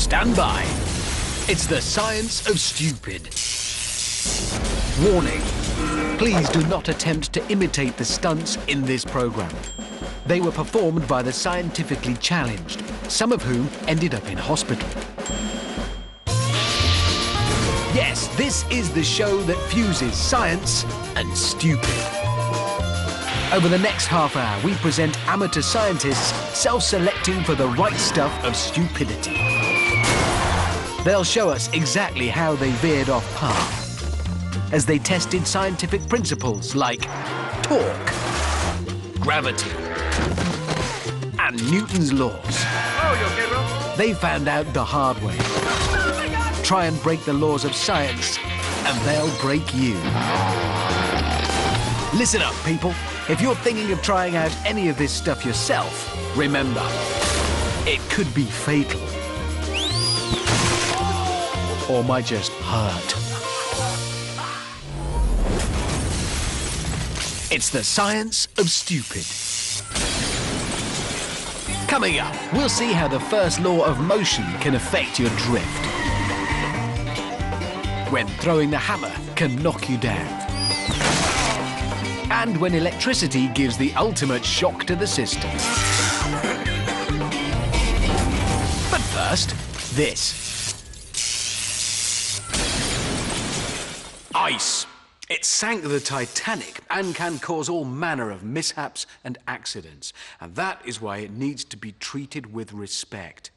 Stand by. It's the science of stupid. Warning. Please do not attempt to imitate the stunts in this program. They were performed by the scientifically challenged, some of whom ended up in hospital. Yes, this is the show that fuses science and stupid. Over the next half hour, we present amateur scientists self-selecting for the right stuff of stupidity. They'll show us exactly how they veered off path as they tested scientific principles like torque, gravity, and Newton's laws. Oh, you okay, bro? They found out the hard way. Try and break the laws of science, and they'll break you. Listen up, people. If you're thinking of trying out any of this stuff yourself, remember, it could be fatal. Or might just hurt. It's the science of stupid. Coming up, we'll see how the first law of motion can affect your drift. When throwing the hammer can knock you down. And when electricity gives the ultimate shock to the system. But first, this. Ice. It sank the Titanic and can cause all manner of mishaps and accidents. And that is why it needs to be treated with respect.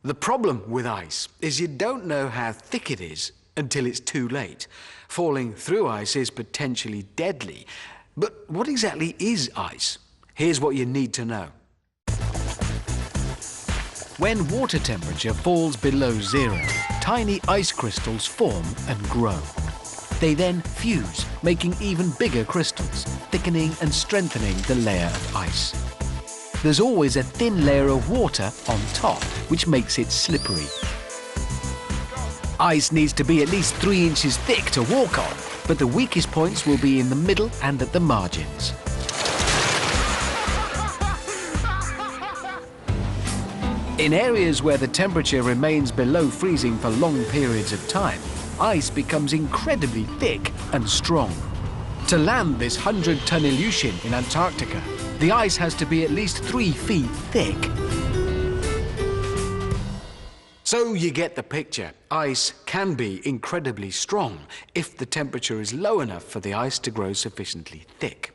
The problem with ice is you don't know how thick it is until it's too late. Falling through ice is potentially deadly. But what exactly is ice? Here's what you need to know. When water temperature falls below zero, tiny ice crystals form and grow. They then fuse, making even bigger crystals, thickening and strengthening the layer of ice. There's always a thin layer of water on top, which makes it slippery. Ice needs to be at least 3 inches thick to walk on, but the weakest points will be in the middle and at the margins. In areas where the temperature remains below freezing for long periods of time, ice becomes incredibly thick and strong. To land this 100-ton Aleutian in Antarctica, the ice has to be at least 3 feet thick. So you get the picture. Ice can be incredibly strong if the temperature is low enough for the ice to grow sufficiently thick.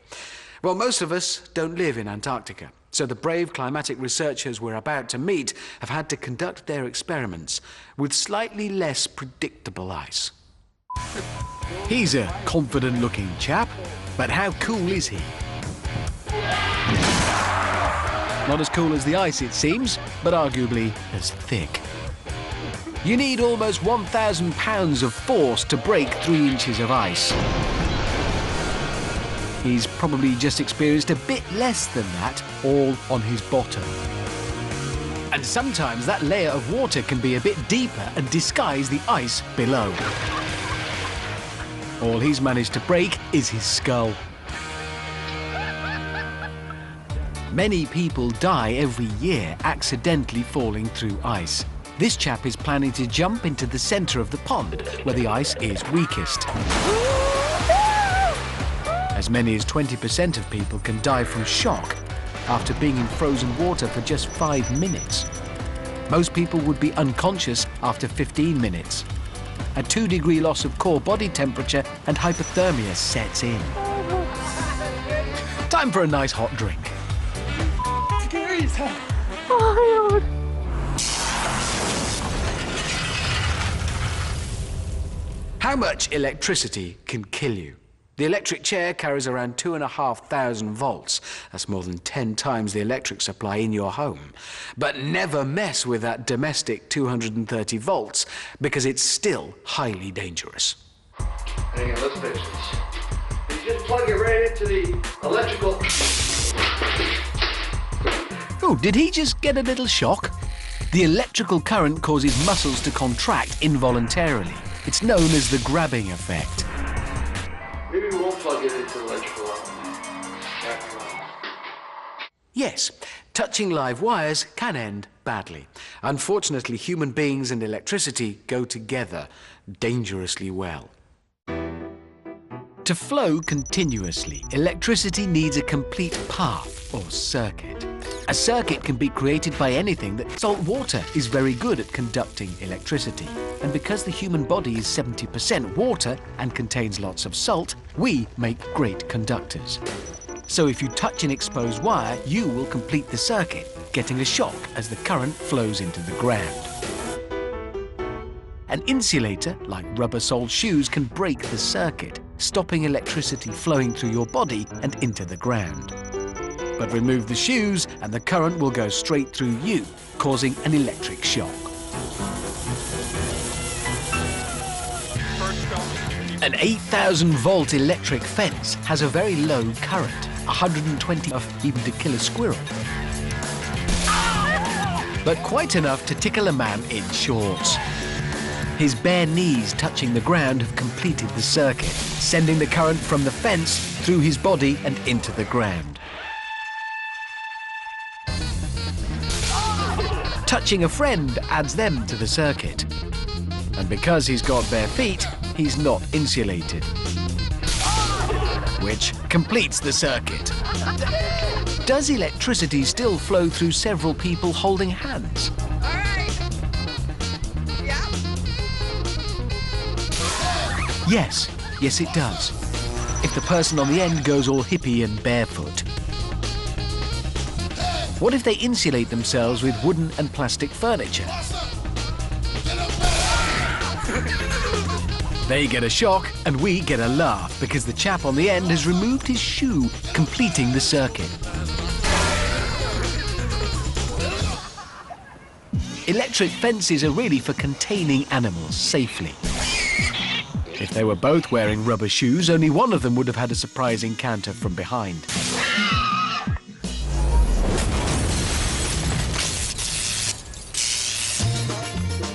Well, most of us don't live in Antarctica, so the brave climatic researchers we're about to meet have had to conduct their experiments with slightly less predictable ice. He's a confident-looking chap, but how cool is he? Not as cool as the ice, it seems, but arguably as thick. You need almost 1,000 pounds of force to break 3 inches of ice. He's probably just experienced a bit less than that, all on his bottom. And sometimes that layer of water can be a bit deeper and disguise the ice below. All he's managed to break is his skull. Many people die every year accidentally falling through ice. This chap is planning to jump into the centre of the pond, where the ice is weakest. As many as 20% of people can die from shock after being in frozen water for just 5 minutes. Most people would be unconscious after 15 minutes. A 2-degree loss of core body temperature and hypothermia sets in. Time for a nice hot drink. Oh, How much electricity can kill you? The electric chair carries around 2,500 volts. That's more than 10 times the electric supply in your home. But never mess with that domestic 230 volts, because it's still highly dangerous. Hang on, let's fix this. You just plug it right into the electrical... Oh, did he just get a little shock? The electrical current causes muscles to contract involuntarily. It's known as the grabbing effect. Maybe we won't plug it into the electrical outlet after all. Yes, touching live wires can end badly. Unfortunately, human beings and electricity go together dangerously well. To flow continuously, electricity needs a complete path or circuit. A circuit can be created by anything that salt water is very good at conducting electricity. And because the human body is 70% water and contains lots of salt, we make great conductors. So if you touch an exposed wire, you will complete the circuit, getting a shock as the current flows into the ground. An insulator, like rubber-soled shoes, can break the circuit, stopping electricity flowing through your body and into the ground. But remove the shoes and the current will go straight through you, causing an electric shock. An 8,000-volt electric fence has a very low current, 120 enough even to kill a squirrel. But quite enough to tickle a man in shorts. His bare knees touching the ground have completed the circuit, sending the current from the fence through his body and into the ground. Touching a friend adds them to the circuit. And because he's got bare feet, he's not insulated, which completes the circuit. Does electricity still flow through several people holding hands? All right. Yeah. Yes, yes it does. If the person on the end goes all hippie and barefoot. What if they insulate themselves with wooden and plastic furniture? They get a shock and we get a laugh because the chap on the end has removed his shoe, completing the circuit. Electric fences are really for containing animals safely. If they were both wearing rubber shoes, only one of them would have had a surprise encounter from behind.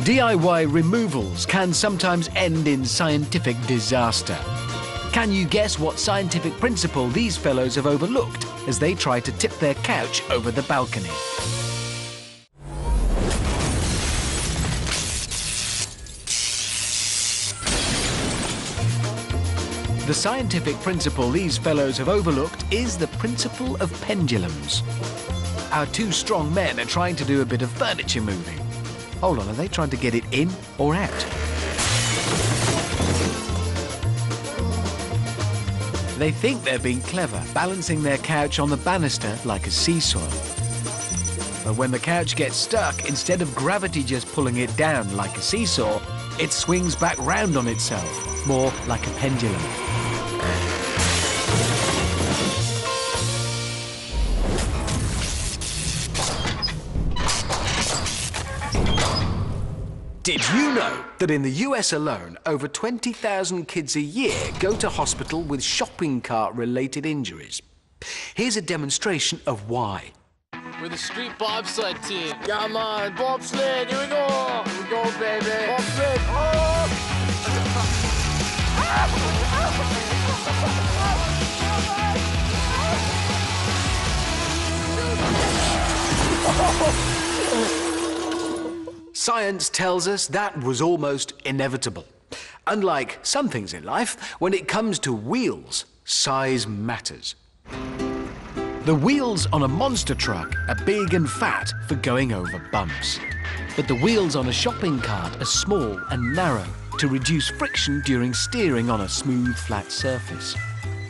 DIY removals can sometimes end in scientific disaster. Can you guess what scientific principle these fellows have overlooked as they try to tip their couch over the balcony? The scientific principle these fellows have overlooked is the principle of pendulums. Our two strong men are trying to do a bit of furniture moving. Hold on, are they trying to get it in or out? They think they're being clever, balancing their couch on the banister like a seesaw. But when the couch gets stuck, instead of gravity just pulling it down like a seesaw, it swings back round on itself, more like a pendulum. Did you know that in the US alone, over 20,000 kids a year go to hospital with shopping cart-related injuries? Here's a demonstration of why. We're the street bobsled team. Yeah, man, bobsled, here we go. Here we go, baby. Bobsled, oh! Science tells us that was almost inevitable. Unlike some things in life, when it comes to wheels, size matters. The wheels on a monster truck are big and fat for going over bumps. But the wheels on a shopping cart are small and narrow to reduce friction during steering on a smooth, flat surface.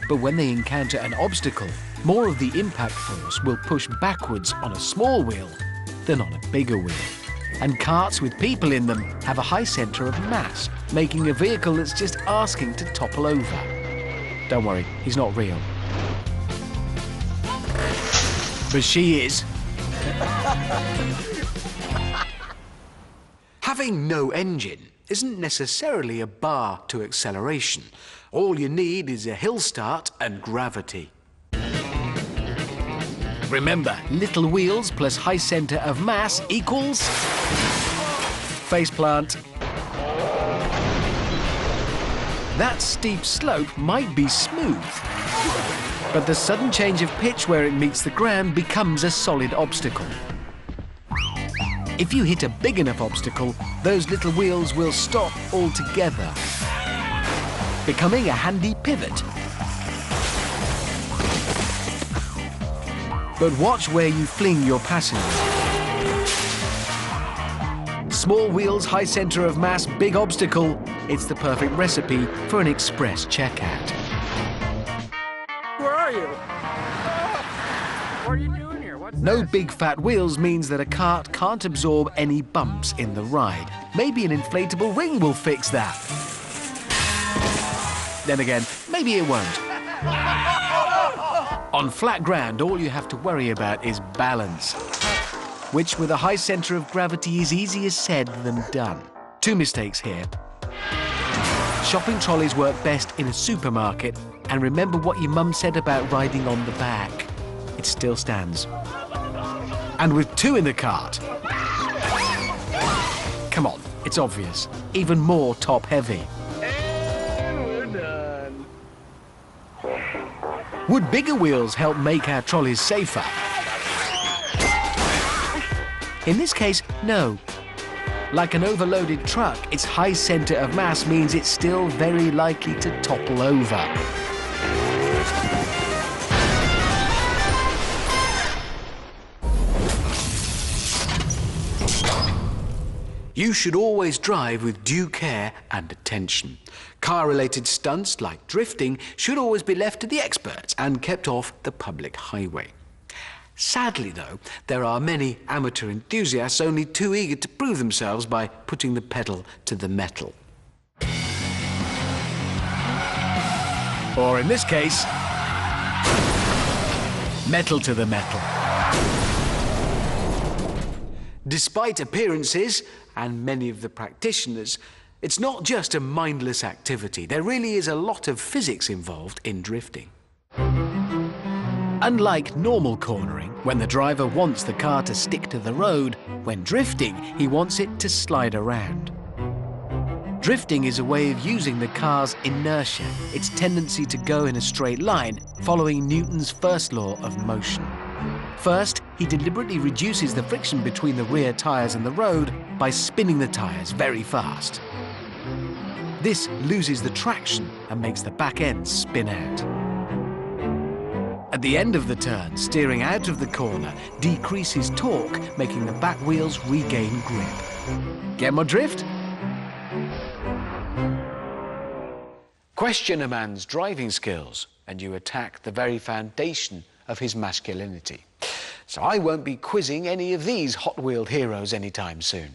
But when they encounter an obstacle, more of the impact force will push backwards on a small wheel than on a bigger wheel. And carts with people in them have a high centre of mass, making a vehicle that's just asking to topple over. Don't worry, he's not real. But she is. Having no engine isn't necessarily a bar to acceleration. All you need is a hill start and gravity. Remember, little wheels plus high centre of mass equals... faceplant. That steep slope might be smooth, but the sudden change of pitch where it meets the ground becomes a solid obstacle. If you hit a big enough obstacle, those little wheels will stop altogether, becoming a handy pivot. But watch where you fling your passenger. Small wheels, high centre of mass, big obstacle. It's the perfect recipe for an express checkout. Where are you? What are you doing here? What's No big fat wheels means that a cart can't absorb any bumps in the ride. Maybe an inflatable ring will fix that. Then again, maybe it won't. On flat ground, all you have to worry about is balance, which with a high centre of gravity is easier said than done. Two mistakes here. Shopping trolleys work best in a supermarket, and remember what your mum said about riding on the back. It still stands. And with two in the cart. Come on, it's obvious. Even more top-heavy. And we're done. Would bigger wheels help make our trolleys safer? In this case, no. Like an overloaded truck, its high centre of mass means it's still very likely to topple over. You should always drive with due care and attention. Car-related stunts like drifting should always be left to the experts and kept off the public highway. Sadly, though, there are many amateur enthusiasts only too eager to prove themselves by putting the pedal to the metal. Or in this case, metal to the metal. Despite appearances, and many of the practitioners, it's not just a mindless activity. There really is a lot of physics involved in drifting. Unlike normal cornering, when the driver wants the car to stick to the road, when drifting, he wants it to slide around. Drifting is a way of using the car's inertia, its tendency to go in a straight line, following Newton's first law of motion. First, he deliberately reduces the friction between the rear tyres and the road by spinning the tyres very fast. This loses the traction and makes the back end spin out. At the end of the turn, steering out of the corner decreases torque, making the back wheels regain grip. Get my drift? Question a man's driving skills, and you attack the very foundation of his masculinity. So I won't be quizzing any of these hot-wheeled heroes anytime soon.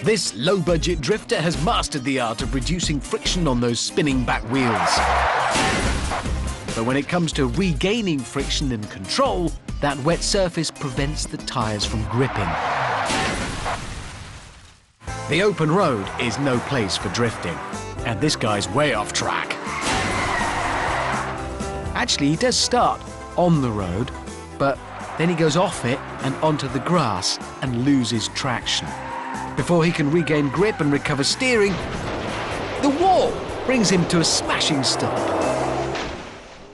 This low-budget drifter has mastered the art of reducing friction on those spinning back wheels. But when it comes to regaining friction and control, that wet surface prevents the tyres from gripping. The open road is no place for drifting, and this guy's way off track. Actually, he does start on the road, but then he goes off it and onto the grass and loses traction. Before he can regain grip and recover steering, the wall brings him to a smashing stop.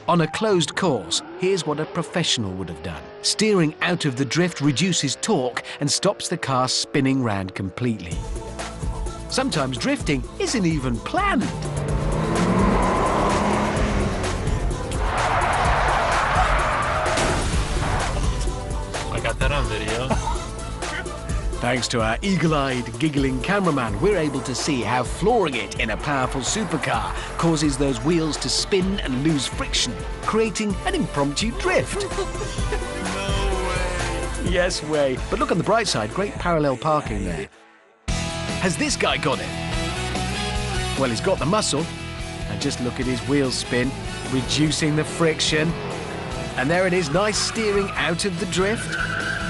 On a closed course, here's what a professional would have done. Steering out of the drift reduces torque and stops the car spinning round completely. Sometimes drifting isn't even planned. I got that on video. Thanks to our eagle-eyed, giggling cameraman, we're able to see how flooring it in a powerful supercar causes those wheels to spin and lose friction, creating an impromptu drift. No way. Yes way. But look on the bright side, great parallel parking there. Has this guy got it? Well, he's got the muscle. And just look at his wheels spin, reducing the friction. And there it is, nice steering out of the drift.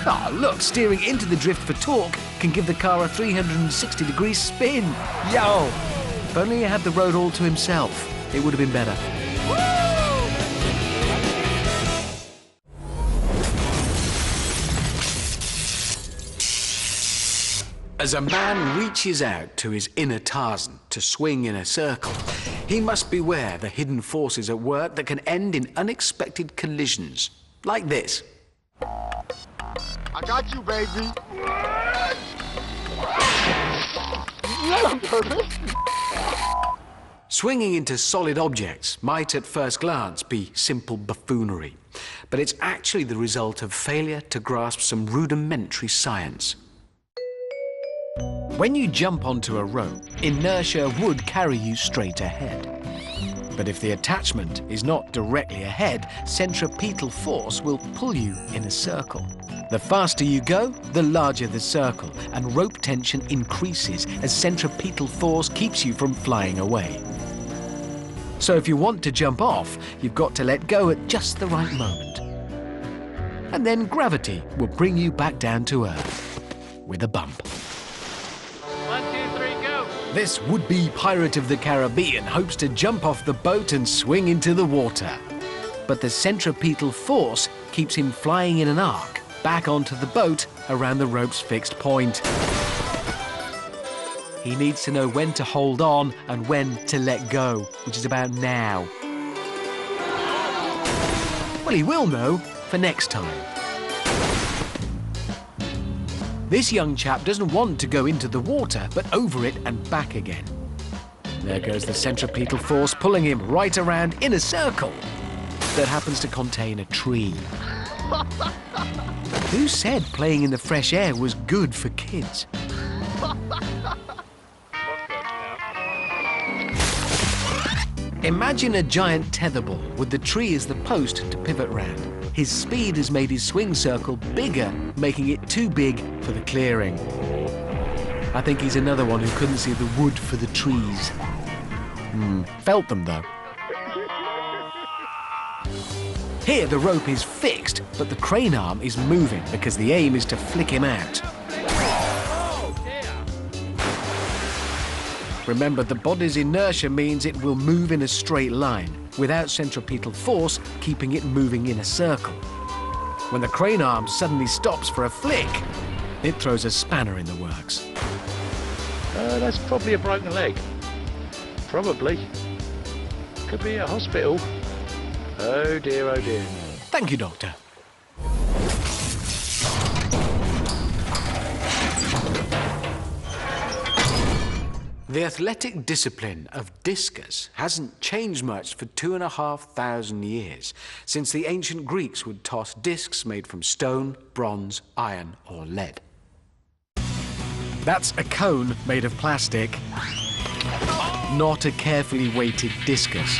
Ah, oh, look, steering into the drift for torque can give the car a 360-degree spin. Yo! If only he had the road all to himself, it would have been better. As a man reaches out to his inner Tarzan to swing in a circle, he must beware the hidden forces at work that can end in unexpected collisions, like this. I got you, baby. Swinging into solid objects might at first glance be simple buffoonery, but it's actually the result of failure to grasp some rudimentary science. When you jump onto a rope, inertia would carry you straight ahead. But if the attachment is not directly ahead, centripetal force will pull you in a circle. The faster you go, the larger the circle, and rope tension increases as centripetal force keeps you from flying away. So if you want to jump off, you've got to let go at just the right moment. And then gravity will bring you back down to Earth with a bump. 1, 2, 3, go! This would-be pirate of the Caribbean hopes to jump off the boat and swing into the water. But the centripetal force keeps him flying in an arc back onto the boat around the rope's fixed point. He needs to know when to hold on and when to let go, which is about now. Well, he will know for next time. This young chap doesn't want to go into the water, but over it and back again. There goes the centripetal force pulling him right around in a circle that happens to contain a tree. Who said playing in the fresh air was good for kids? Imagine a giant tetherball with the tree as the post to pivot round. His speed has made his swing circle bigger, making it too big for the clearing. I think he's another one who couldn't see the wood for the trees. Felt them, though. Here, the rope is fixed, but the crane arm is moving because the aim is to flick him out. Remember, the body's inertia means it will move in a straight line, without centripetal force keeping it moving in a circle. When the crane arm suddenly stops for a flick, it throws a spanner in the works. That's probably a broken leg. Probably. Could be a hospital. Oh dear, oh dear. Thank you, Doctor. The athletic discipline of discus hasn't changed much for 2,500 years, since the ancient Greeks would toss discs made from stone, bronze, iron, or lead. That's a cone made of plastic, not a carefully weighted discus.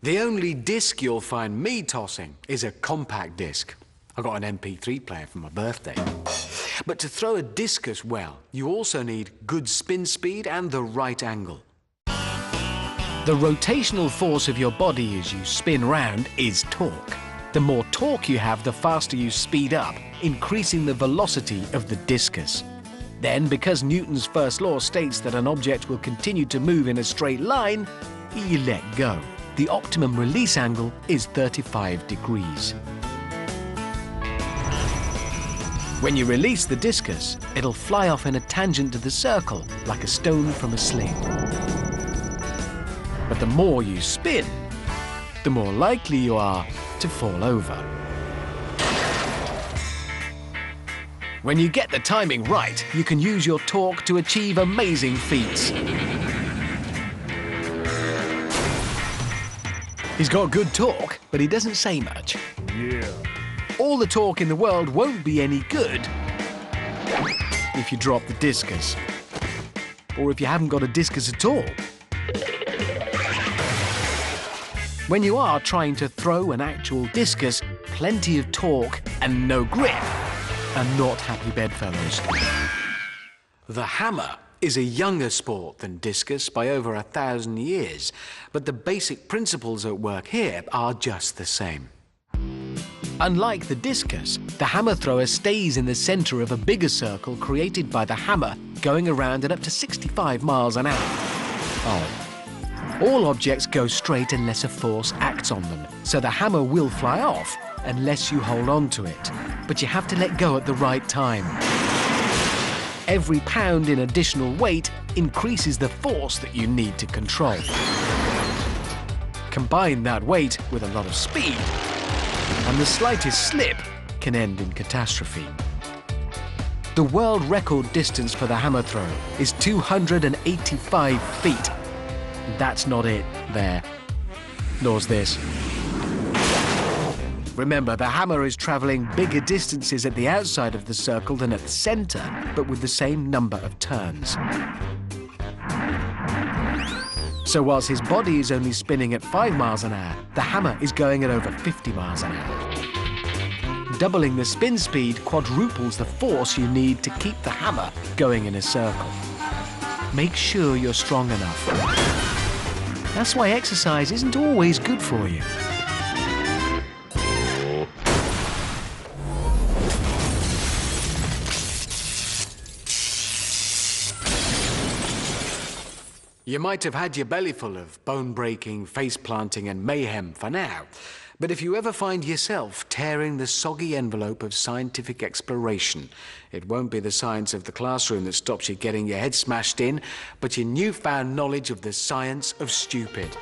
The only disc you'll find me tossing is a compact disc. I got an MP3 player for my birthday. But to throw a discus well, you also need good spin speed and the right angle. The rotational force of your body as you spin round is torque. The more torque you have, the faster you speed up, increasing the velocity of the discus. Then, because Newton's first law states that an object will continue to move in a straight line, you let go. The optimum release angle is 35 degrees. When you release the discus, it'll fly off in a tangent to the circle, like a stone from a sling. But the more you spin, the more likely you are to fall over. When you get the timing right, you can use your torque to achieve amazing feats. He's got good torque, but he doesn't say much. Yeah. All the torque in the world won't be any good if you drop the discus, or if you haven't got a discus at all. When you are trying to throw an actual discus, plenty of torque and no grip are not happy bedfellows. The hammer is a younger sport than discus by over 1,000 years, but the basic principles at work here are just the same. Unlike the discus, the hammer thrower stays in the center of a bigger circle created by the hammer going around at up to 65 miles an hour. All objects go straight unless a force acts on them, so the hammer will fly off unless you hold on to it. But you have to let go at the right time. Every pound in additional weight increases the force that you need to control. Combine that weight with a lot of speed, and the slightest slip can end in catastrophe. The world record distance for the hammer throw is 285 feet. That's not it there. Nor's this. Remember, the hammer is travelling bigger distances at the outside of the circle than at the centre, but with the same number of turns. So whilst his body is only spinning at 5 miles an hour, the hammer is going at over 50 miles an hour. Doubling the spin speed quadruples the force you need to keep the hammer going in a circle. Make sure you're strong enough. That's why exercise isn't always good for you. You might have had your belly full of bone-breaking, face-planting and mayhem for now. But if you ever find yourself tearing the soggy envelope of scientific exploration, it won't be the science of the classroom that stops you getting your head smashed in, but your newfound knowledge of the science of stupid.